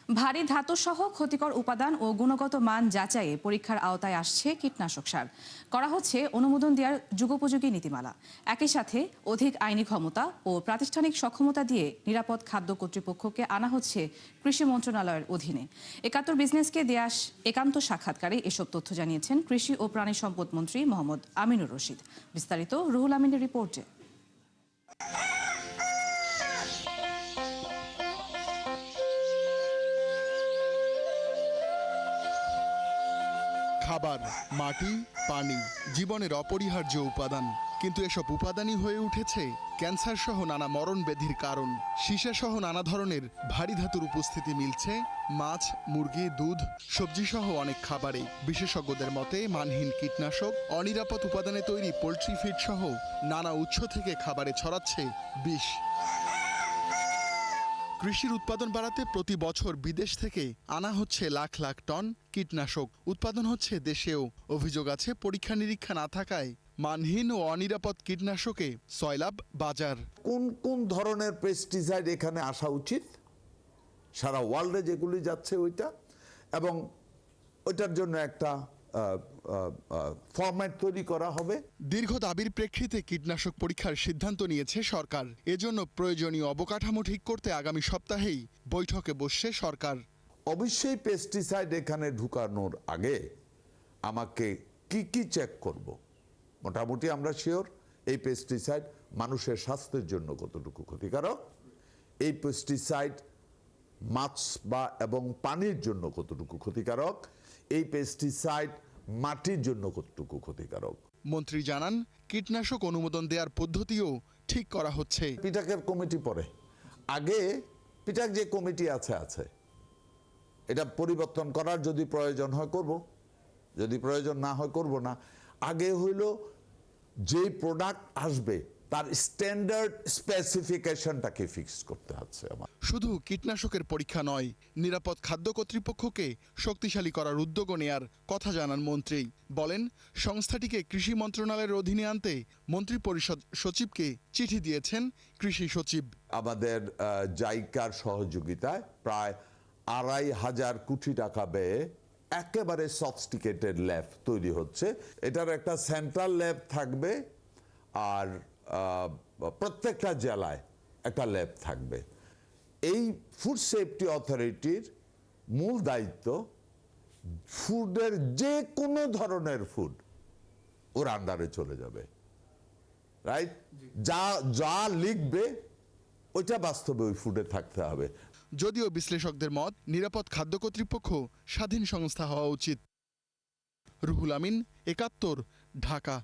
ভারী ধাতুসহ ক্ষতিকর উপাদান ও গুণগত মান যাচাইয়ে পরীক্ষার আওতায় আসছে কীটনাশক সার। করা হচ্ছে অনুমোদন দেওয়ার যুগোপযোগী নীতিমালা। একই সাথে অধিক আইনি ক্ষমতা ও প্রাতিষ্ঠানিক সক্ষমতা দিয়ে নিরাপদ খাদ্য কর্তৃপক্ষকে আনা হচ্ছে কৃষি মন্ত্রণালয়ের অধীনে। ৭১ বিজনেসকে দেয়া একান্ত সাক্ষাৎকারে এসব তথ্য জানিয়েছেন কৃষি ও প্রাণী সম্পদ মন্ত্রী মোহাম্মদ আমিনুর রশিদ। বিস্তারিত রুহুল আমিনের রিপোর্টে। খাবার, মাটি, পানি জীবনের অপরিহার্য উপাদান, কিন্তু এসব উপাদানই হয়ে উঠেছে ক্যান্সার সহ নানা মরণ ব্যাধির কারণ। সীসা সহ নানা ধরনের ভারী ধাতুর উপস্থিতি মিলছে মাছ, মুরগি, দুধ, সবজি সহ অনেক খাবারে। বিশেষজ্ঞদের মতে মানহীন কীটনাশক, অনিরাপদ উপাদানে তৈরি পোল্ট্রি ফিড সহ নানা উৎস থেকে খাবারে ছড়াচ্ছে বিষ। কৃষির উৎপাদন বাড়াতে প্রতি বছর বিদেশ থেকে আনা হচ্ছে লাখ লাখ টন কীটনাশক। উৎপাদন হচ্ছে দেশেও। অভিযোগ আছে পরীক্ষা নিরীক্ষা না থাকায় মানহীন ও অনিরাপদ কীটনাশকে সয়লাব বাজার। কোন কোন ধরনের পেস্টিসাইড এখানে আসা উচিত, সারা ওয়ার্ল্ডে যেগুলি যাচ্ছে ওইটা, এবং ওইটার জন্য একটা ফরম্যাট তৈরি করা হবে। দীর্ঘ দাবির প্রেক্ষিতে কীটনাশক পরীক্ষার সিদ্ধান্ত নিয়েছে সরকার। এজন্য প্রয়োজনীয় অবকাঠামো ঠিক করতে আগামী সপ্তাহেই বৈঠকে বসছে সরকার। অবশ্যই পেস্টিসাইড এখানে ঢুকানোর আগে আমাকে কি কি চেক করব। মোটামুটি আমরা শিওর এই পেস্টিসাইড মানুষের স্বাস্থ্যের জন্য কতটুকু ক্ষতিকারক, এই পেস্টিসাইড মাছ এবং পানির জন্য কতটুকু ক্ষতিকারক, এই পেস্টিসাইড মাটির জন্য কতটুকু ক্ষতিকারক। মন্ত্রী জানান কীটনাশক অনুমোদন দেওয়ার পদ্ধতিও ঠিক করা হচ্ছে। পিটাকের কমিটি পরে, আগে পিটাক যে কমিটি আছে এটা পরিবর্তন করার যদি প্রয়োজন হয় করব, যদি প্রয়োজন না হয় করব না। আগে হইল যে প্রোডাক্ট আসবে তার স্ট্যান্ডার্ড স্পেসিফিকেশনটাকে ফিক্স করতে হচ্ছে আমার। শুধু কীটনাশকের পরীক্ষা নয়, নিরাপদ খাদ্য কর্তৃপক্ষকে শক্তিশালী করার উদ্যোগও নেয়ার কথা জানান মন্ত্রী। বলেন সংস্থাটিকে কৃষি মন্ত্রণালয়ের অধীনে আনতে মন্ত্রী পরিষদ সচিবকে চিঠি দিয়েছেন কৃষি সচিব। আমাদের জাইকার সহযোগিতায় প্রায় ২৫০০ কোটি টাকা ব্যয়ে একেবারে সফিস্টিকেটেড ল্যাব তৈরি হচ্ছে। এটার একটা সেন্ট্রাল ল্যাব থাকবে, আর প্রত্যেকটা জেলায় একটা ল্যাব থাকবে। এই ফুড সেফটি অথরিটির মূল দায়িত্ব ফুডের যে কোনো ধরনের ফুড ওর আন্ডারে চলে যাবে, রাইট? যা লিখবে ওইটা বাস্তবে ওই ফুডে থাকতে হবে। যদিও বিশ্লেষকদের মত নিরাপদ খাদ্য কর্তৃপক্ষ স্বাধীন সংস্থা হওয়া উচিত। রুহুল আমিন, ৭১, ঢাকা।